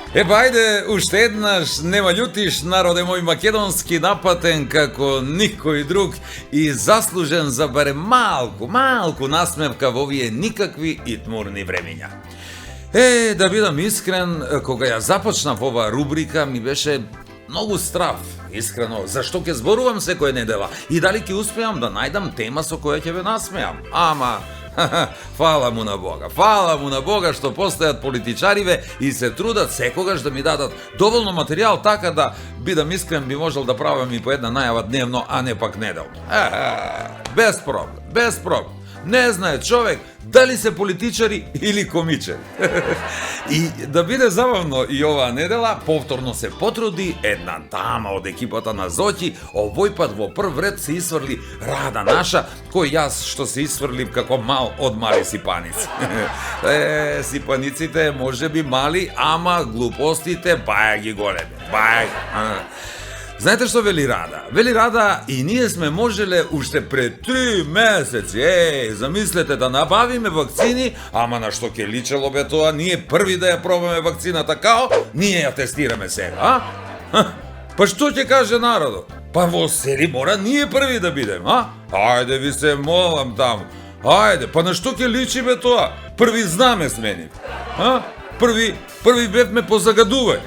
Ајде, уште еднаш, нема љутиш, народе мој македонски, напатен како никој друг и заслужен за барем малку насмевка во овие никакви и тмурни времиња. Да бидам искрен, кога ја започнав ова рубрика, ми беше многу страв, искрено, зашто ќе зборувам секоја недела и дали ќе успеам да најдам тема со која ќе ве насмеам. Ама, фала му на Бога што постојат политичариве и се трудат секогаш да ми дадат доволно материјал, така да, бидам искрен, би можел да правам и по една најава дневно, а не пак неделно. Без проблем. Не знае човек дали се политичари или комичари. И да биде забавно и оваа недела, повторно се потруди една дама од екипата на Зоќи, овој пат во прв ред се исфрли Рада наша, кој јас што се исфрлив како мал од мали сипаници. Сипаниците може би мали, ама глупостите баја ги големи. Знаете што вели Рада? Вели Рада, и ние сме можеле уште пред 3 месеци, замислете да набавиме вакцини, ама на што ќе личело бе тоа, ние први да ја пробаме вакцината као, ние ја тестираме сега, Па што ќе каже народот? Па во сери мора ние први да бидем, Ајде ви се молам таму. Ајде, па на што ќе личи бе тоа? Први знаме сменив. Први бевме по загадување.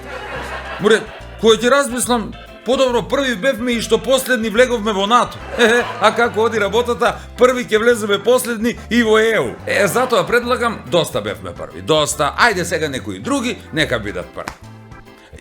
Море, кој ќе размислам, подобро први бевме и што последни влеговме во НАТО. А како оди работата, први ќе влеземе последни и во ЕУ. Затоа предлагам, доста бевме први. Доста, ајде сега некои други, нека бидат први.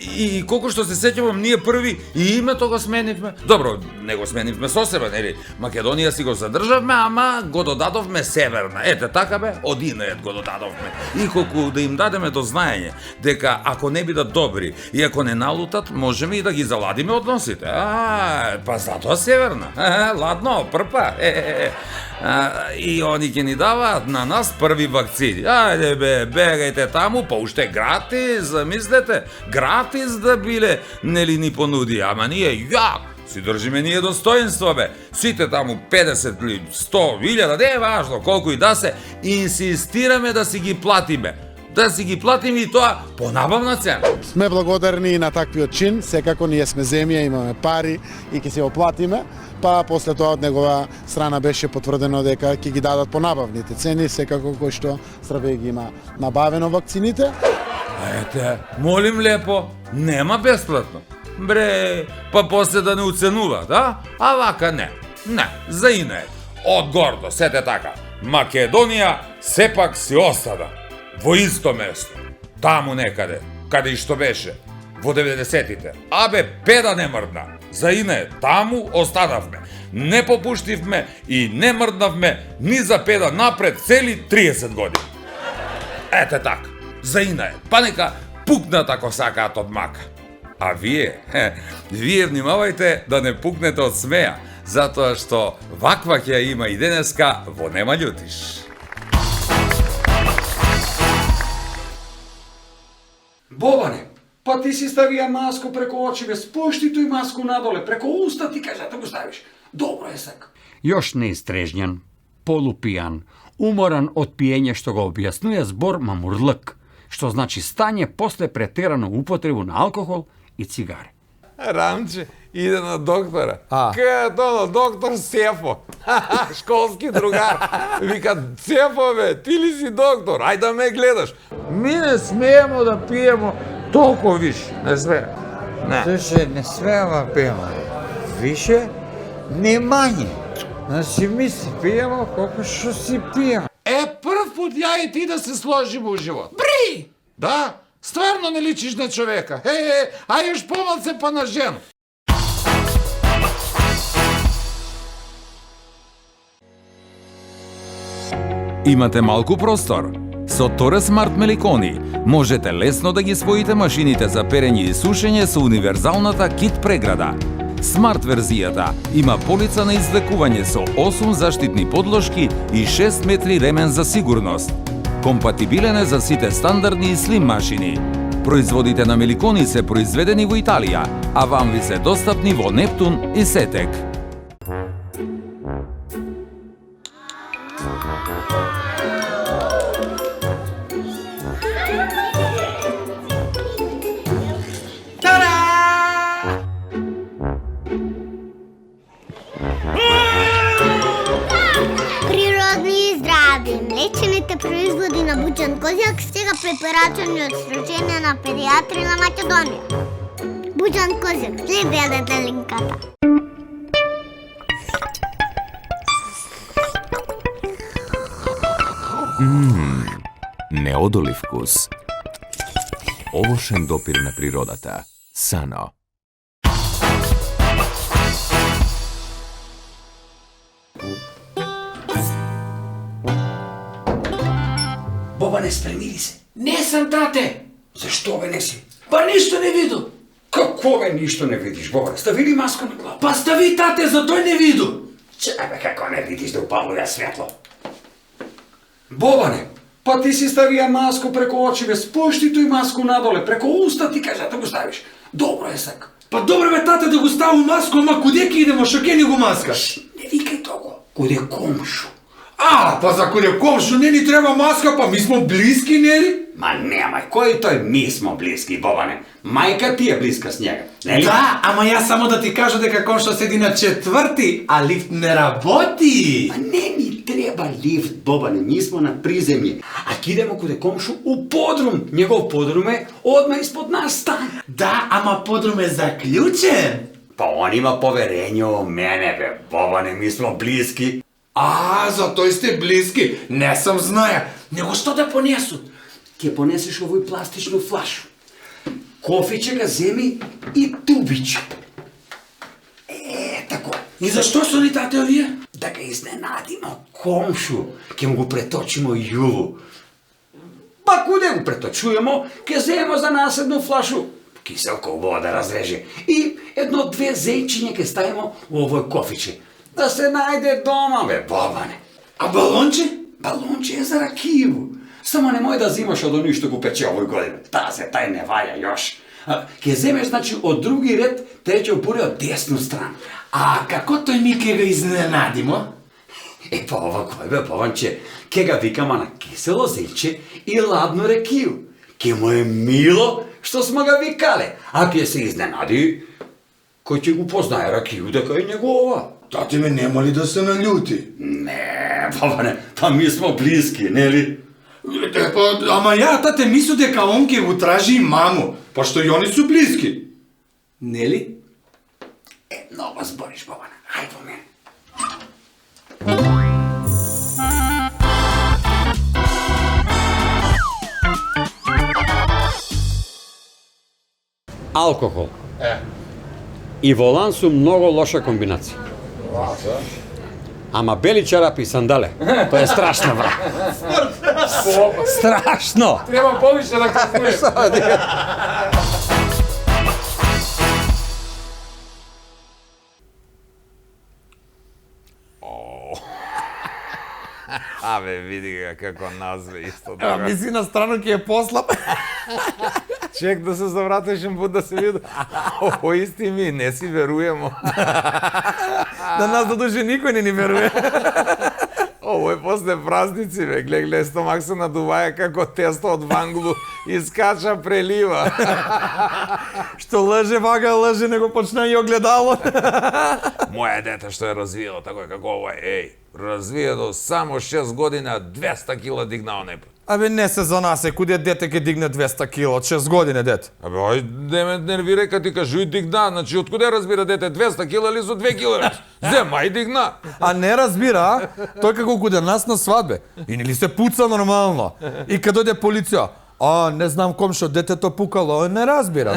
И колку што се сеќавам, ние први и името го сменивме. Добро, не го сменивме со себе, нели? Македонија си го задржавме, ама го додадовме Северна. Ете така бе, од Инает го додадовме. И колку да им дадеме до знаење дека ако не бидат добри и ако не налутат, можеме и да ги заладиме односите. Па затоа Северна. Ладно, прпа. И они ќе ни даваат на нас први вакцини. Ајде бе, бегајте таму, па уште гратис, замислете, гратис да биле, нели ни понуди, ама ние си држиме ние достоинство бе. Сите таму 50 или 100 илјада, не е важно колку и да се, инсистираме да си ги платиме. Да си ги платиме и тоа по набавна цена. Сме благодарни на таквиот чин, секако ние сме земја, имаме пари и ќе се оплатиме. Па после тоа од негова страна беше потврдено дека ќе ги дадат по набавните цени, секако кој што Србија ги има набавено вакцините. Ете, молим лепо, нема бесплатно. Бре, па после да не уценуваат, А вака не, за Инает. Од гордо, сете така, Македонија сепак си остана во исто место, таму некаде, каде и што беше, во 90-тите. Абе, педа не мрдна. За Инает, таму останавме. Не попуштивме и не мрднавме ни за педа напред цели 30 години. Ете така, за Инает, па нека пукнат ако сакаат од мака. А вие внимавајте да не пукнете од смеја, затоа што ваква ќе има и денеска во Нема љутиш. Бобане, па ти си ставија маску преко очиве, спушти тој маску надоле, преко уста ти кажа да го ставиш. Добро е сега. Још неистрежњан, полупијан, уморан од пиење што го објаснува збор мамурлык, што значи стање после претерано употребу на алкохол и цигари. Рамче иде на доктора. Като доктор Сефо, школски другар. Вика, Сефо бе, ти ли си доктор? Ај да ме гледаш. Ми не смеемо да пиемо толку више. Не смеемо. Слушай, не смеемо да пиемо. Више, не мање. Значи ми си пиемо колку што си пиемо. Прв пут ја и ти да се сложиме у живот. Бри! Да, стварно не личиш на човека. А још помалце па на жена. Имате малку простор? Со Торе Смарт Меликони можете лесно да ги споите машините за перење и сушење со универзалната кит преграда. Смарт верзијата има полица на извлекување со 8 заштитни подложки и 6 метри ремен за сигурност. Компатибилен е за сите стандардни и слим машини. Производите на Меликони се произведени во Италија, а вам ви се достапни во Нептун и Сетек. операционниот сдружение на педиатри на Македонија. Буџан Козев, леп јадете линката. Неодолив вкус. Овошен допир на природата. Сано. Бобане, спремили се. Не сам, тате. Зашто бе не си? Па ништо не виду. Како бе ништо не видиш, Бобане? Стави маска на глава? Па стави, тате, за тој не виду. Чебе, како не видиш да упалува светло? Бобане, па ти си ставија маску преко очиве, спушти тој маску надоле, преко уста ти кажа да го ставиш. Добро е сак. Па добре бе, тате, да го ставам маску, ама куде ке идемо, шо ке ни го маска? Не викај того. Куде комшу? Па за куде комшу не ни треба маска, па ми смо блиски, нели? Ма немај, кој тој ми смо блиски, Бобане? Мајка ти е блиска с njega, нели? Да, ама јас само да ти кажа дека комшо седи на 4-ти, а лифт не работи. Ма не ни треба лифт, Бобане, ми смо на приземје. А кидемо куде комшу у подрум. Негов подрум е одма испод нас стан. Да, ама подрум е заклучен. Па он има поверење во мене, бе, Бобане, ми смо блиски. За тој сте блиски. Не сам знаја. Него што да понесут? Ќе понесеш овој пластичну флашу. Кофиче га земи и тубич. Тако. И зашто со ни, тате, овие? Да га изненадимо комшу. Ќе му го преточимо јуву. Па куде го преточуемо, ќе земемо за нас едну флашу киселка убава да разреже и едно-две зејчиња ќе ставимо во овој кофиче. Да се најде дома, бе, Бобане. А балонче? Балонче е за ракију. Само немој да зимаш од оној што го пече овој година. Тај не ваја још. Ке земеш, значи, од други ред, трече буре од десну страна. А како тој ми ке го изненадимо? Па ова кој бе, Бованче, ке го викама на кисело зејче и ладно ракију. Ке му е мило што смо го викале. А ке се изненади, кој ќе го познае ракију дека е негова. Тате ме нема ли да се налјути? Не, Бобане, па ми смо блиски, нели? Ама ја, тате, мислу дека он ке го тражи и маму, па што и они су блиски. Нели? Много збориш, Бобане, хајде во мене. Алкохол и волан су многу лоша комбинација. Ама бели чарапи и сандале, тоа е страшно, брат. Страшно! Треба повише да кафуем. Абе, види ga како назве исто друга. Мисли на страну ќе е послаб. Чек да се завратешен пут да се види. О, исти ми, не си веруемо. Да нас додуже никој не ни веруе. Ово е после празници, бе. Гледай, стомак се надуваја како тесто од ванглу и скача прелива. Што лже, вага лже, него почна и огледало. Моје дете што е развиело тако како ова, развиено само 6 година 200 кила дигнao непот. Абе, не се за нас е, куде дете ке дигне 200 кила од 6 години, дете? Абе, ој, не ме нервирај кога ти кажу и дигна, значи од куде разбира дете 200 кила или со 2 кила? Зема и дигна. А не разбира, тој како куде нас на свадбе. И нели се пуца нормално. И кога дојде полиција, не знам комшо, детето пукало, не разбира.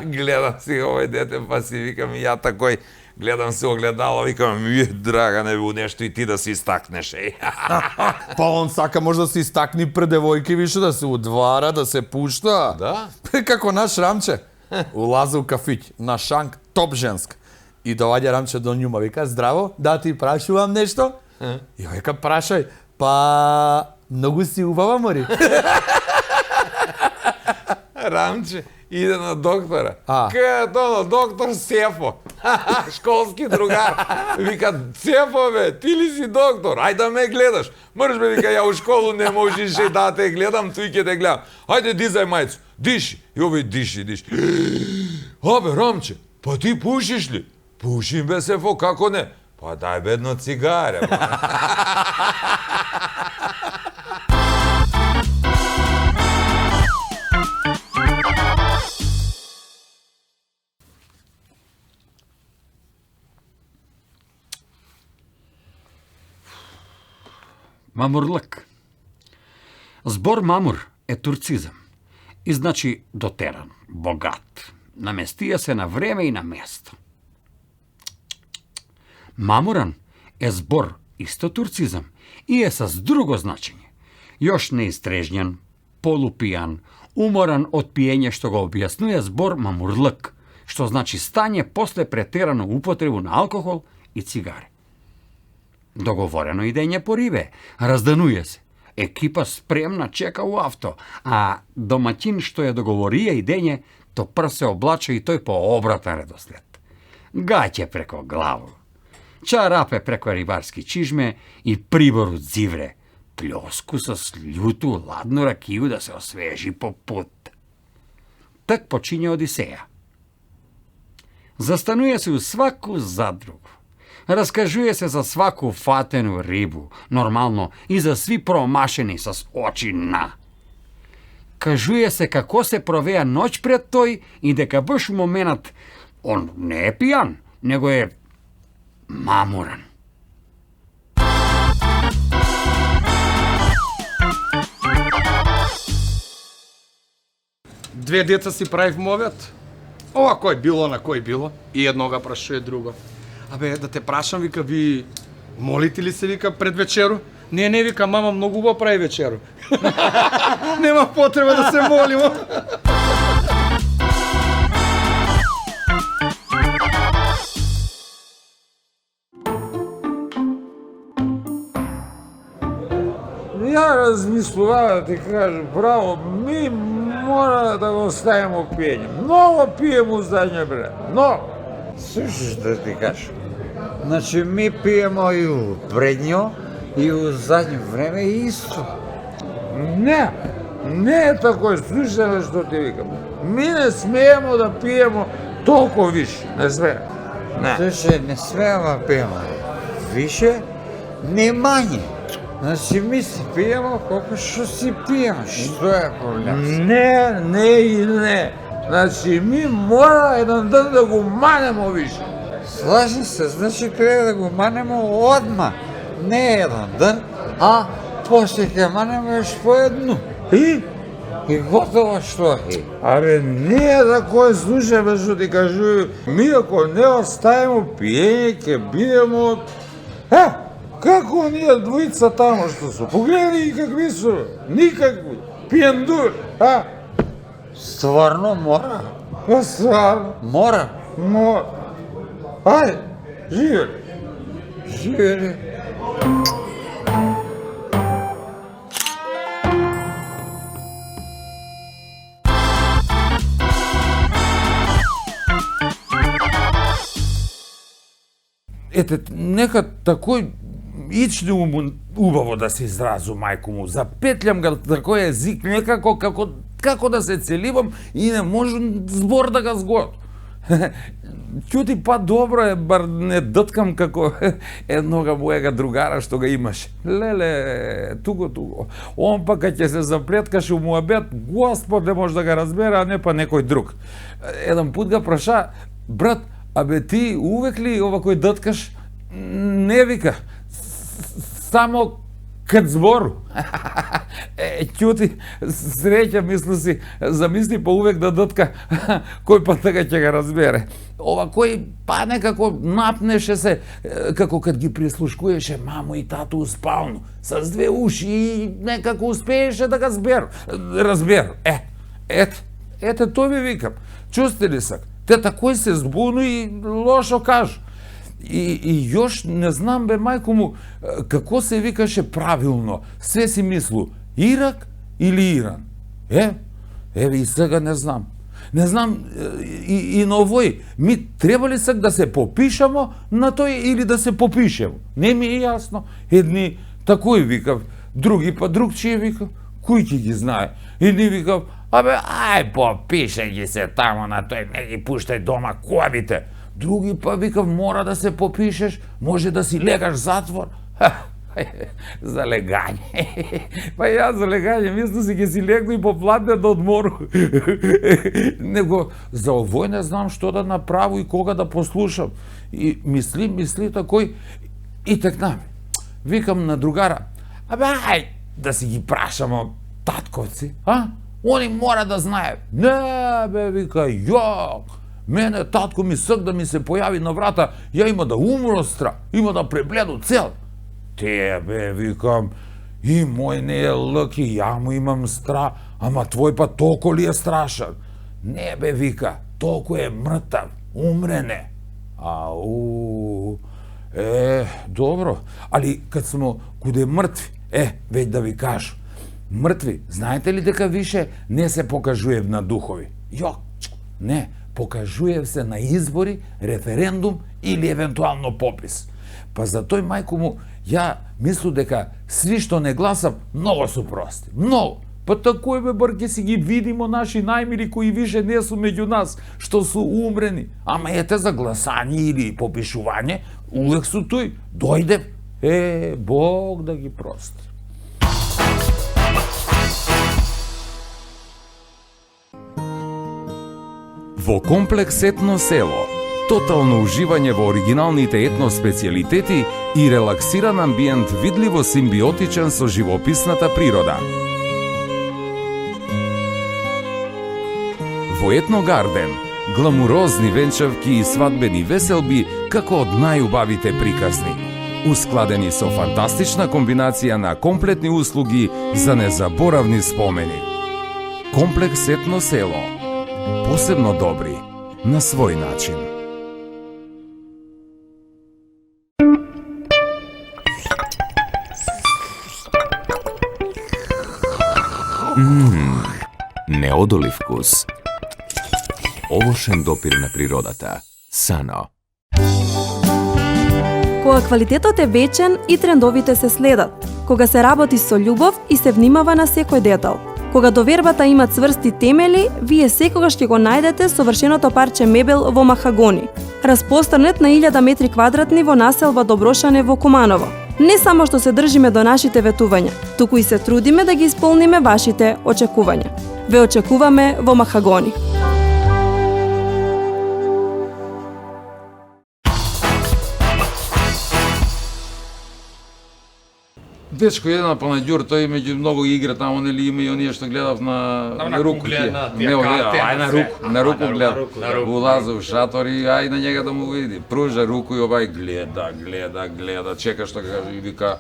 Гледам си овој дете, па си викам и ја такој, гледам се огледало, викам, Драгане, у нешто и ти да се истакнеш, Па он сака може да се истакни пред девојки, више да се удвара, да се пушта. Да? Како наш Рамче. Улазе у кафиќ, на шанк, топ женска. И доаѓа Рамче до њума, вика, здраво, да ти прашувам нешто? И вика, прашај, па многу си убава, мори. Рамче иде на доктора. А. Кај доктор Сефо. Школски другар. Вика, Сефо, бе, ти ли си доктор? Ајде да ме гледаш. Мрш, бе, вика, ја у школу не можеш да те гледам, тој ќе те гледам. Ајде, дизај мајцу. Диши. И овој диши. Абе, Рамче, па ти пушиш ли? Пушим, бе, Сефо, како не? Па дај бе едно цигаре. Мамурлък. Збор мамур е турцизам и значи дотеран, богат. Наместија се на време и на место. Мамуран е збор исто турцизам и е с друго значење. Још неистрежњан, полупијан, уморан од пиење што го објаснува збор мамурлък, што значи стање после претерано употребу на алкохол и цигари. Договорено идење по рибе, раздануе се. Екипа спремна чека у авто, а домаќин што ја договорија идење, то прв се облача и тој по обратен редослед. Гаќе преко главу, чарапе преко рибарски чижме и прибор од зивре, плјоску со лјуту ладну ракију да се освежи по пут. Так почиња Одисеја. Застануе се у сваку задругу. Раскажуе се за сваку фатену рибу, нормално и за сви промашени с очи на. Кажуе се како се провеа ноќ пред тој и дека баш моментот он не е пијан, него е мамуран. Две деца си правивме обед. Ова кој било на кој било и еднога прашува друго. Абе, да те прашам, вика, ви молите ли се, вика, пред вечеру? Не, вика, мама многу убаво прави вечеру. Нема потреба да се молимо. Ја размислувам да ти кажам, право, ми мора да го ставимо пиење. Много пием у задње време, много. Слушаш да ти кажам. Значи ми пиемо и у предњо и у задње време исто. Не е тако, слушай што ти викам. Ми не смеемо да пиемо толку више, не смеемо. Не. Слушай, не смеемо да пиемо више, не мање. Значи ми си пиемо колку што си пиемо. Што е проблем? Не. Значи ми мора еден ден да го манемо више. Слажи се, значи треба да го манемо одма. Не еден ден, а после ќе манемо еш по едну. И готово што е. Абе, не е тако, слушай бе што ти кажу, ми ако не оставимо пиење, ќе бидемо... Како ние двојца тамо што су? Погледај и какви су, никакви, пиендури, Стварно мора? Стварно. Мора? Мора. Ајде, живели. Живели. Ете, нека такој ични убаво да се изразу, мајко му. Запетлям ga такој език, некако како да се целивам и не можам збор да ga згодам. Ќути, па добро е, бар не дъткам како еднога мојага другара што ga имаше. Леле, туго. Он па кога ќе се заплеткаше у муабет, Господ не може да ga разбере, а не па некој друг. Еден пут ga праша, брат, абе ти увек ли овакој дъткаш? Не, вика, само кад збору. Ќути, среќа, мисли си, замисли па увек да дътка, кој па така ќе ga разбере. Ова кој па некако напнеше се, како кад ги прислушкуеше мамо и тату у спалну, с две уши и некако успееше да ga разберу. Ете, тој ви викам. Чусте ли сак? Те такој се збуну и лошо кажу. И још не знам, бе, мајко му, како се викаше правилно. Све си мислу, Ирак или Иран? Еве и сега не знам. Не знам и на овој, ми треба ли сак да се попишамо на тој или да се попишемо? Не ми е јасно. Едни такој викав, други па другчије викав, кој ќе ги знае? Едни викав, абе, ај попишај ги се тамо на тој, не ги пуштај дома куабите. Други па викав, мора да се попишеш, може да си легаш затвор. За легање. Па јас за легање, мислам си ќе си легну и поплатне да одмору. Него за овој не знам што да направу и кога да послушам. И мисли такој и текнаме. Викам на другара, Абе, ај, да си ги прашамо татковци, а? Они мора да знаат. Не, бе, вика, јак, мене татко ми сак да ми се појави на врата, ја има да умростра, има да пребледу цел. Те, бе, викам, и мој не е лъки, ја му имам стра, ама твој па толку ли е страшен? Не, бе, вика, толку е мртав, умрене. Ау, добро, али кад смо куде мртви, веќе да ви кажу, мртви, знаете ли дека више не се покажуев на духови? Јо, не, покажуев се на избори, референдум или евентуално попис. Па за тој мајко му, ја мислу дека сви што не гласам, многу су прости, многу. Па тако е, бе, бар ќе си ги видимо наши најмили кои више не су меѓу нас, што су умрени. Ама ете за гласање или попишување, увек су тој. Дојдев, Бог да ги прости. Во комплекс Етно село, тотално уживање во оригиналните етно специјалитети и релаксиран амбиент видливо симбиотичен со живописната природа. Во Етно Гарден, гламурозни венчавки и свадбени веселби како од најубавите приказни, ускладени со фантастична комбинација на комплетни услуги за незаборавни спомени. Комплекс Етно село, посебно добри на свој начин. Неодолив вкус. Овошен допир на природата. Сано. Кога квалитетот е вечен и трендовите се следат. Кога се работи со љубов и се внимава на секој детал. Кога довербата има цврсти темели, вие секогаш ќе го најдете совршеното парче мебел во махагони. Распространет на 1000 метри квадратни во населба Доброшане во Куманово. Не само што се држиме до нашите ветувања, туку и се трудиме да ги исполниме вашите очекувања. Ве очекуваме во махагони. Дечко еден на панаѓур, тој меѓу многу игра таму, нели има и оние што гледав на руку. На руку гледав. Улаза в шатор и ај на njega да му види. Пружа руку и обај гледа, чека што каже и вика: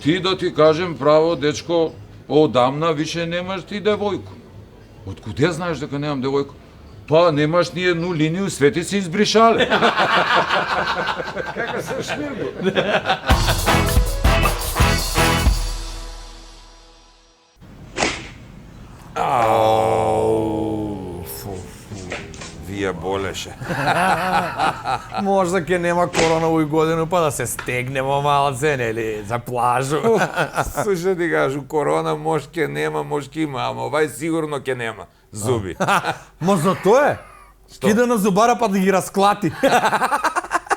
"Ти да ти кажем право, дечко, одамна више немаш ти девојку." Од куде знаеш дека немам девојку? Па немаш ни едну линiju, свети се избришале. Како се шмиргу? Вие болеше. Можда ќе нема корона овој годину, па да се стегнемо малце, нели, за плажу. Слушай ти кажу, корона може ќе нема, може ќе има, ама овај сигурно ќе нема. Зуби. Можда тоа е? Иде на зубара па да ги расклати.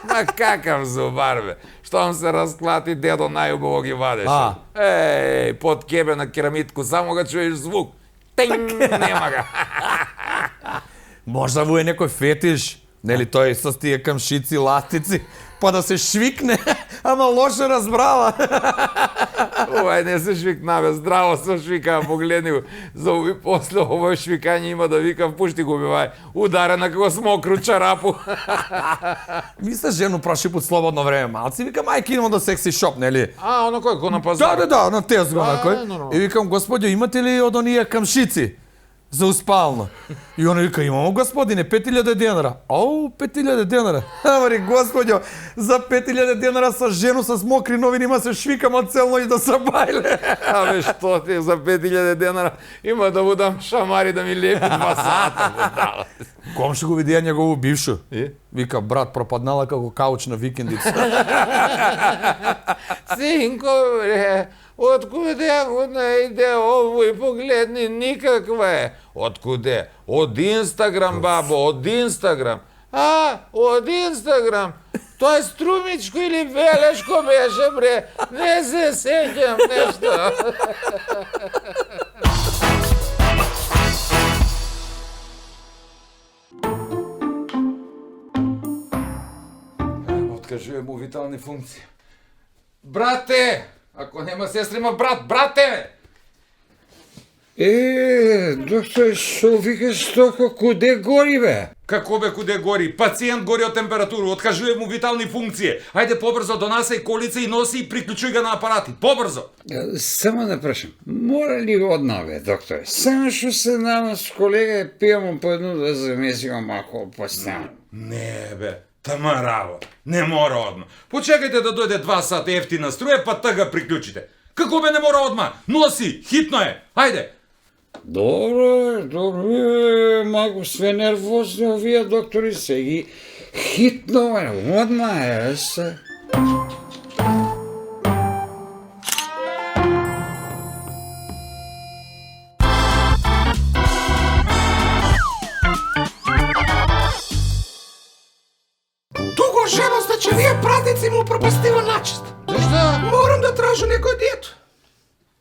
Ма какав зубар, бе? Штом се расклати, дедо најубаво ги вадеше. Под кебе на керамитку, само ga чуеш звук. Тинг, нема га. Можда во е некој фетиш, нели тој со тие камшици, ластици, па да се швикне, ама лошо разбрала. Овај не се швикна, бе, здраво се швика, погледни го. За ови после овој швикање има да викам, пушти го бивај, ударена како с мокру чарапу. Мисля, жену праши под слободно време малци, викам, ајке идемо до секси шоп, нели? Оно кој, ко на пазар? Да, на тезго накој. И викам, господјо, имате ли од оние камшици за успално? И он вика, имамо господине, 5000 денара. Ау, 5000 денара. Амари, господјо, за 5000 денара со жену со мокри новини има се швикам цел ноќ до сабајле. Абе, што ти за 5000 денара има да будам шамари да ми лепи 2 сата, будала. Комши го видија негову бившу. Вика, брат, пропаднала како кауч на викендица. Синко, бре, откуде му најде овој, погледни, никаква е. Откуде? Од Инстаграм, бабо, од Инстаграм. Од Инстаграм. Тоа е Струмичко или Велешко беше, бре. Не се сеќам нешто. Откажувам му витални функции. Брате! Ако нема сестра, има брат, брат тебе! Доктор, што викаш тока, куде гори, бе? Како бе куде гори? Пациент гори од температура, откажува му витални функции. Ајде побрзо донасај колица и носи и приклучуј ga на апарати. Побрзо! Само да прашам, мора ли однаве, доктор? Само што се нама с колега пијamo по едно да замесиме малку постојано. Не бе, тама работа. Не мора одма. Почекајте да дојде 2 сата ефтина струја, па тага приклучите. Како бе не мора одма? Носи, хитно е. Ајде. Добро, малку све нервозни овие доктори се ги хитно, одма е, се. Туго жена, значи вие празници му пропастила начест. Зашто? Морам да тража некој диету.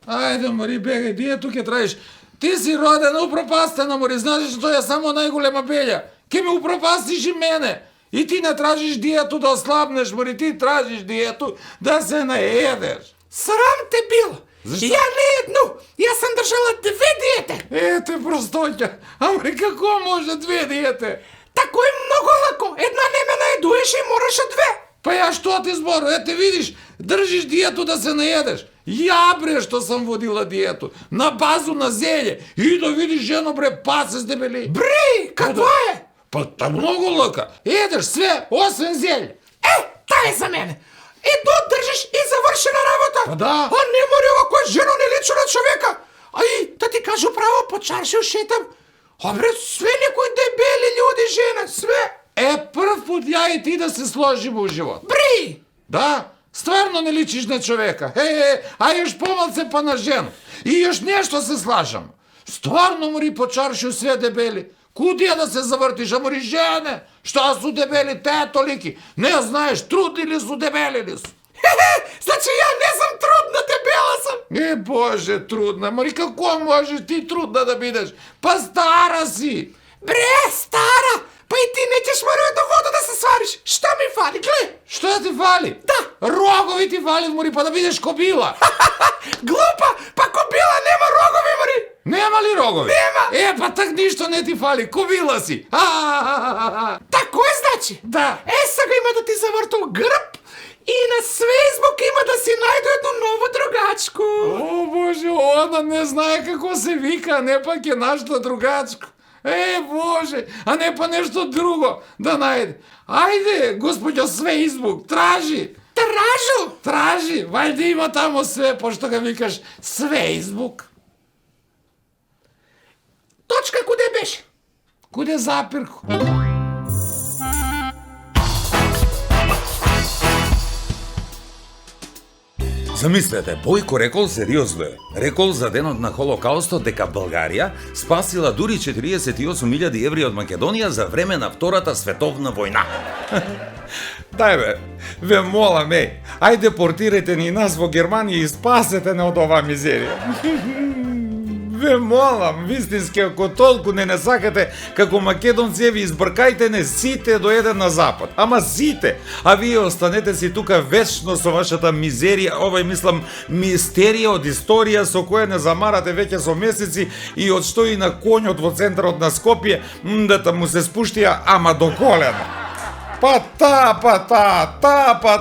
Ајде, Мари, бегај, диету ќе траиш. Ти си родена упропастена, Мари, знаеш што е само најголема белја. Ке ме упропастиш и мене. И ти не тражиш диету да ослабнеш, Мари, ти тражиш диету да се наедеш. Срам те било. Зашто? Ја не едно, јас сам држала 2 диете. Ете, простоќа. А Мари, како може 2 диете? Тако е многу лако. Една не ме наедуеше и мораше 2. Па ја што ти збору, ете видиш, држиш диету да се наедеш. Ја бре што сам водила диету, на базу на зеле. И да видиш жено бре, па се здебели. Бре, каква е? Па та многу лака. Едеш све, освен зеле. Та е за мене. Едно држиш и завршена работа. Па да. А не мори овако жено не личи на човека. А и да ти кажу право, по чаршио шетам. А бре, све некои дебели люди жена, све. Прв пут ја и ти да се сложимо у живот. Бри! Да, стварно не личиш на човека. А још помалце па на жenu. И још нешто се слажам. Стварно мори по чаршио све дебели. Куди да се завртиш, а мори жене? Што су дебели те толики? Не знаеш, трудни ли су, дебели ли су? Значи ја не сам трудна, дебела сам. Боже, трудна. Мари, како можеш ти трудна да бидеш? Па стара си. Бре, стара! Па и ти неќеш морaju до вода да се свариш. Што ми фали, глеј? Што ти фали? Да. Рогови ти фали, Мари, па да бидеш кобила. Глупа, па кобила нема рогови, Мари. Нема ли рогови? Нема. Па так ништо не ти фали, кобила си. Тако е, значи? Да. Сега има да ти завртал грб и на Фейсбук има да си најду едно ново другачко. О, Боже, она не знае како се вика, не пак е нашата другачко. Боже, а не па нешто друго да најде. Ајде, господјо Фейсбук, тражи. Тражу? Тражи, вајде има тамо све, пошто га викаш Фейсбук. Точка куде беше? Куде запирко? Замислете, Бојко рекол сериозно е. Рекол за денот на Холокаустот дека Българија спасила дури 48.000 еври од Македонија за време на Втората световна војна. Дај бе, ве молам, ајде портирајте ни нас во Германија и спасете не од оваа мизерија. Ве молам, вистински, ако толку не сакате како македонци, ви избркајте не сите до еден на запад. Ама сите! А вие останете си тука вечно со вашата мизерија, мислам, мистерија од историја со која не замарате веќе со месеци и од што и на коњот во центарот на Скопје мдата му се спуштија, ама до колена. Па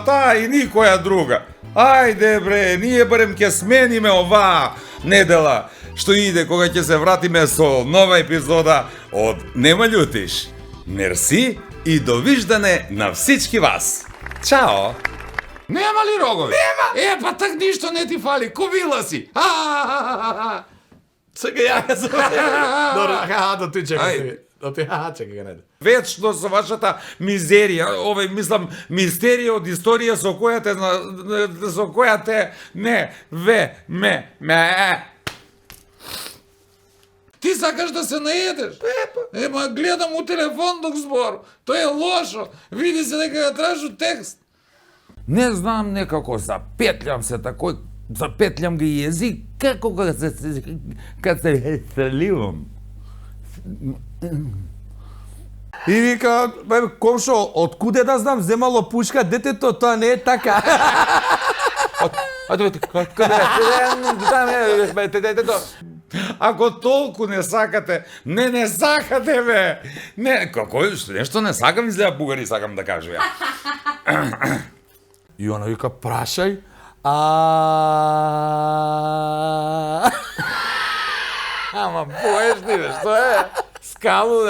та и никоја друга. Ајде бре, ние барем ќе смениме оваа недела што иде кога ќе се вратиме со нова епизода од Нема љутиш. Мерси и довиждане на всички вас. Чао! Нема ли рогови? Нема! Па так ништо не ти фали, кобила си. Сега ја се да ти чекай. Чекай не. Вечно со вашата мизерија, мислам, мистерија од историја со која те Ти сакаш да се наедеш? Ема гледам у телефондог збор. Тоа е лошо. Види се дека ја тражу текст. Не знам, некако запетлям се такој, запетлям ги језик, како кога се сливам. И вика, комшо, од куде да знам, земало пушка детето, тоа не е така. Ако толку не сакате, не сакате, бе! Не, како, нешто не сакам, изгледа бугари сакам да кажу ја. И она вика, прашај. Ама поеш ти, бе, што е? Скалу,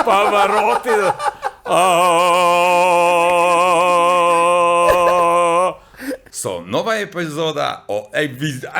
Павароти, Со нова епизода епизода